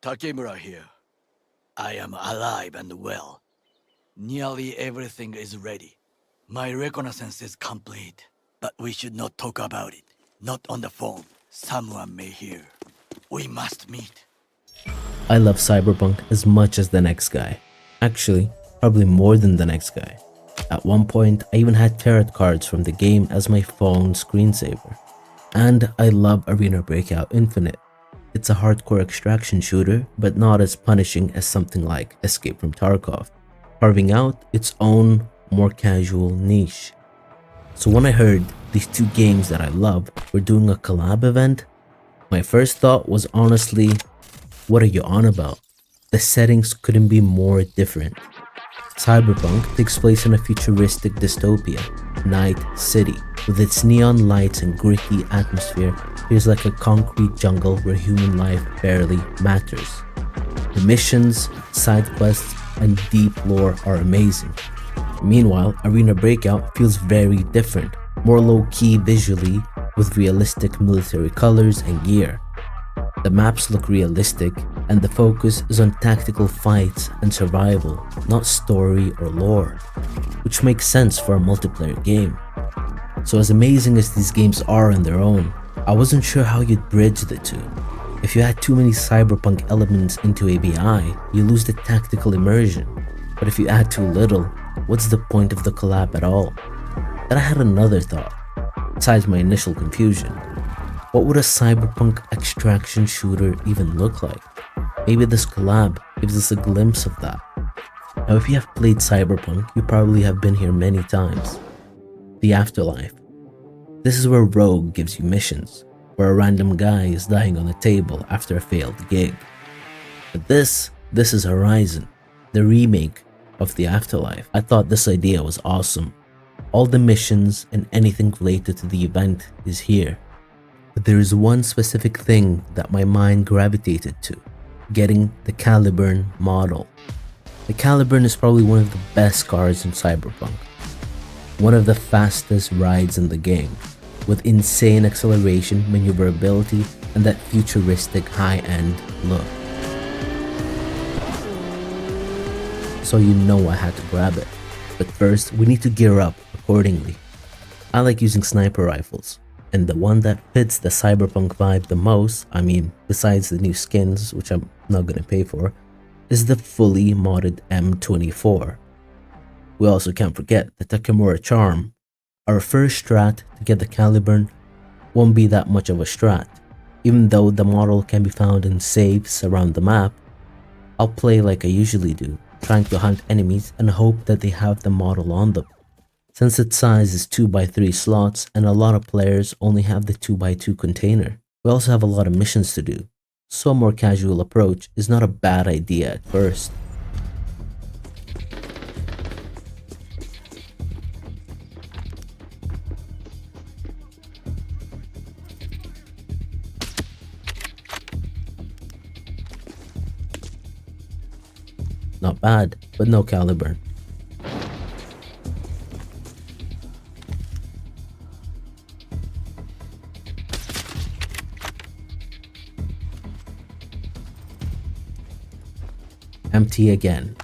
Takemura here. I am alive and well. Nearly everything is ready. My reconnaissance is complete. But we should not talk about it. Not on the phone. Someone may hear. We must meet. I love Cyberpunk as much as the next guy. Actually, probably more than the next guy. At one point, I even had tarot cards from the game as my phone screensaver. And I love Arena Breakout Infinite. It's a hardcore extraction shooter, but not as punishing as something like Escape from Tarkov, carving out its own, more casual niche. So when I heard these two games that I love were doing a collab event, my first thought was honestly, what are you on about? The settings couldn't be more different. Cyberpunk takes place in a futuristic dystopia, Night City, with its neon lights and gritty atmosphere. Feels like a concrete jungle where human life barely matters. The missions, side quests, and deep lore are amazing. Meanwhile, Arena Breakout feels very different, more low-key visually, with realistic military colors and gear. The maps look realistic, and the focus is on tactical fights and survival, not story or lore, which makes sense for a multiplayer game. So as amazing as these games are on their own, I wasn't sure how you'd bridge the two. If you add too many cyberpunk elements into ABI, you lose the tactical immersion. But if you add too little, what's the point of the collab at all? Then I had another thought, besides my initial confusion. What would a cyberpunk extraction shooter even look like? Maybe this collab gives us a glimpse of that. Now if you have played Cyberpunk, you probably have been here many times. The Afterlife. This is where Rogue gives you missions, where a random guy is dying on a table after a failed gig. But this is Horizon, the remake of The Afterlife. I thought this idea was awesome. All the missions and anything related to the event is here. But there is one specific thing that my mind gravitated to, getting the Caliburn model. The Caliburn is probably one of the best cars in Cyberpunk. One of the fastest rides in the game, with insane acceleration, maneuverability, and that futuristic high-end look. So you know I had to grab it. But first, we need to gear up accordingly. I like using sniper rifles, and the one that fits the cyberpunk vibe the most, I mean, besides the new skins, which I'm not gonna pay for, is the fully modded M24. We also can't forget the Takemura Charm. Our first strat to get the Caliburn won't be that much of a strat. Even though the model can be found in safes around the map, I'll play like I usually do, trying to hunt enemies and hope that they have the model on them. Since its size is 2x3 slots and a lot of players only have the 2x2 container, we also have a lot of missions to do, so a more casual approach is not a bad idea at first. Not bad, but no Caliburn. Empty again.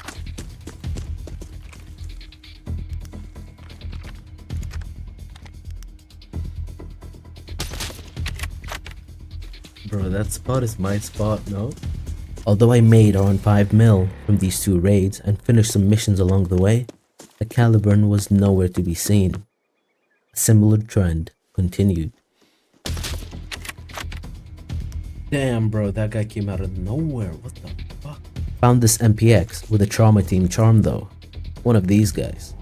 Bro, that spot is my spot, no? Although I made around 5 mil from these two raids and finished some missions along the way, the Caliburn was nowhere to be seen. A similar trend continued. Damn bro, that guy came out of nowhere, what the fuck? Found this MPX with a trauma team charm though. One of these guys.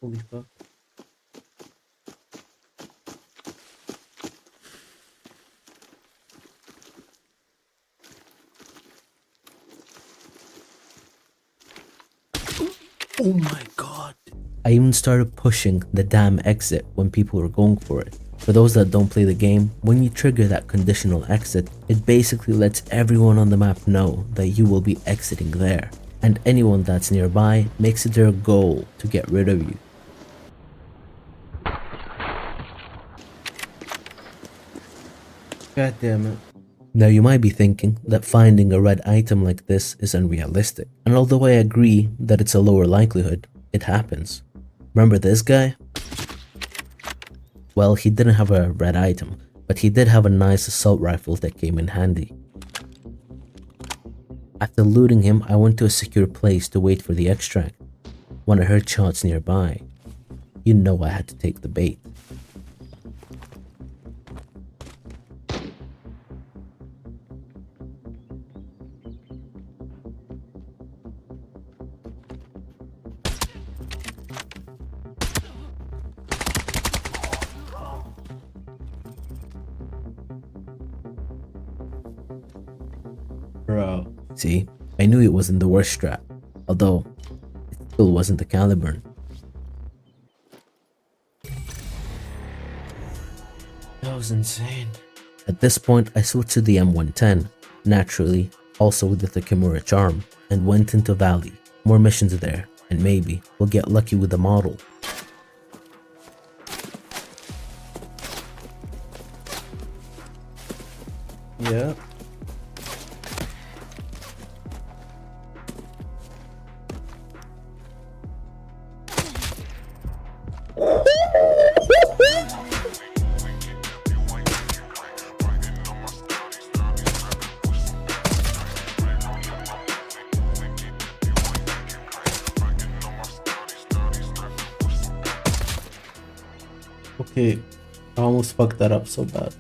Holy fuck. Oh my god. I even started pushing the damn exit when people were going for it. For those that don't play the game, when you trigger that conditional exit, it basically lets everyone on the map know that you will be exiting there. and anyone that's nearby makes it their goal to get rid of you. God damn it. Now you might be thinking that finding a red item like this is unrealistic, and although I agree that it's a lower likelihood, it happens. Remember this guy? Well, he didn't have a red item, but he did have a nice assault rifle that came in handy. After looting him, I went to a secure place to wait for the extract. When I heard shots nearby, you know I had to take the bait. Bro. See, I knew it wasn't the worst strat, although it still wasn't the caliber. That was insane. At this point, I switched to the M110, naturally, also with the Kimura charm, and went into Valley. More missions there, and maybe we'll get lucky with the model. Yeah. Okay, I almost fucked that up so bad.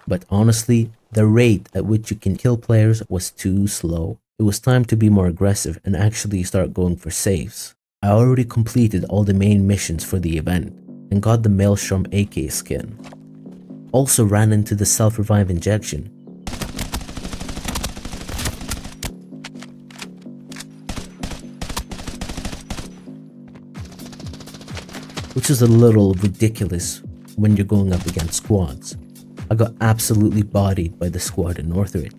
But honestly, the rate at which you can kill players was too slow. It was time to be more aggressive and actually start going for saves. I already completed all the main missions for the event and got the Maelstrom AK skin. Also ran into the self-revive injection. Which is a little ridiculous when you're going up against squads. I got absolutely bodied by the squad in Northridge.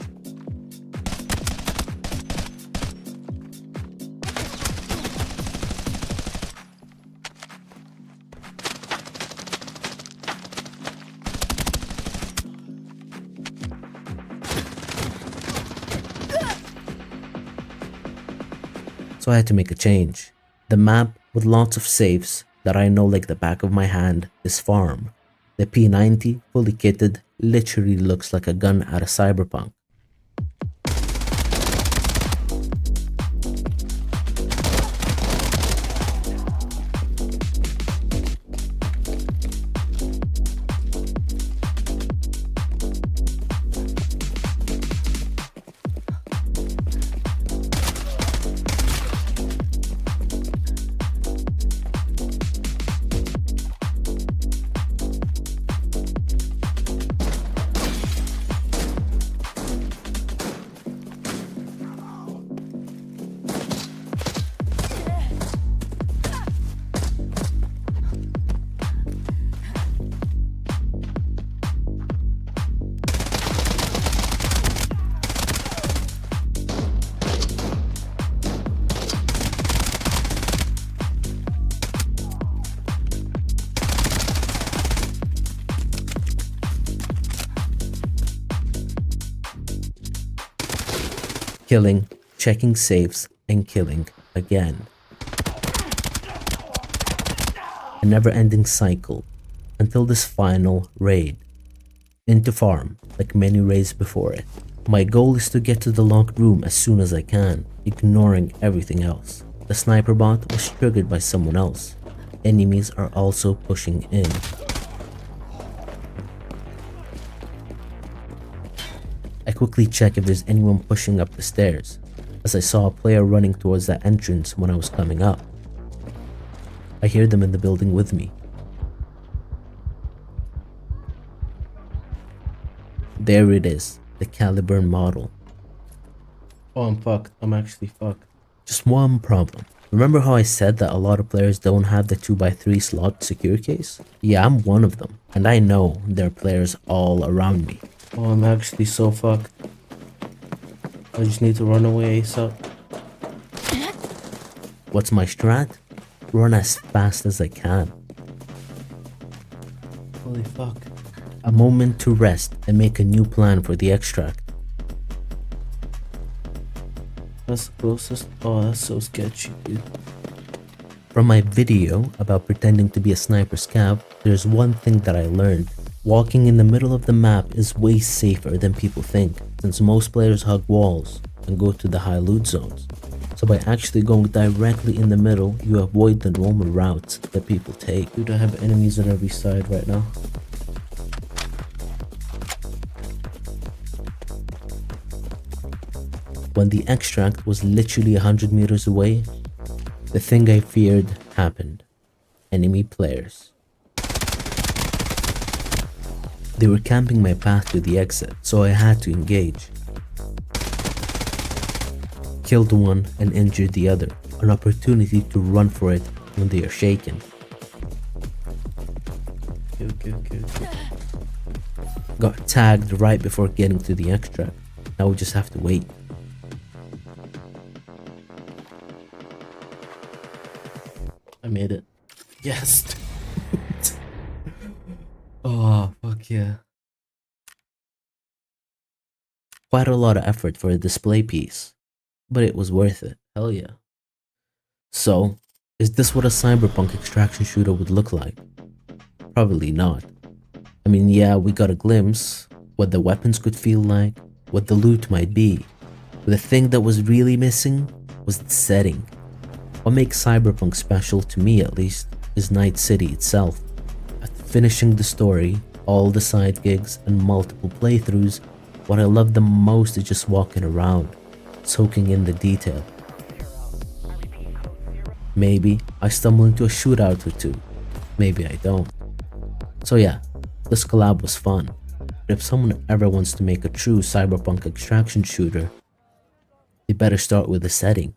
So I had to make a change. The map with lots of saves that I know like the back of my hand is farm. The P90, fully kitted, literally looks like a gun out of Cyberpunk. Killing, checking saves, and killing again. A never-ending cycle until this final raid. Into farm, like many raids before it. My goal is to get to the locked room as soon as I can, ignoring everything else. The sniper bot was triggered by someone else. Enemies are also pushing in. I quickly check if there's anyone pushing up the stairs, as I saw a player running towards that entrance when I was coming up. I hear them in the building with me. There it is, the caliber model. Oh, I'm fucked. I'm actually fucked. Just one problem. Remember how I said that a lot of players don't have the 2x3 slot secure case? Yeah, I'm one of them, and I know there are players all around me. Oh, I'm actually so fucked. I just need to run away ASAP. What's my strat? Run as fast as I can. Holy fuck. A moment to rest and make a new plan for the extract. That's the closest. Oh, that's so sketchy, dude. From my video about pretending to be a sniper scav, there's one thing that I learned. Walking in the middle of the map is way safer than people think, since most players hug walls and go to the high loot zones. So by actually going directly in the middle, you avoid the normal routes that people take. Dude, I have enemies on every side right now. When the extract was literally 100 meters away, the thing I feared happened. Enemy players. They were camping my path to the exit, so I had to engage. Killed one and injured the other, an opportunity to run for it when they are shaken. Okay. Got tagged right before getting to the extract. Now we just have to wait. I made it. Yes. Oh, fuck yeah. Quite a lot of effort for a display piece, but it was worth it. Hell yeah. So, is this what a Cyberpunk extraction shooter would look like? Probably not. I mean, yeah, we got a glimpse, what the weapons could feel like, what the loot might be. But the thing that was really missing was the setting. What makes Cyberpunk special, to me at least, is Night City itself. After finishing the story, all the side gigs, and multiple playthroughs, what I love the most is just walking around, soaking in the detail. Maybe I stumble into a shootout or two, maybe I don't. So yeah, this collab was fun, but if someone ever wants to make a true Cyberpunk extraction shooter, they better start with the setting.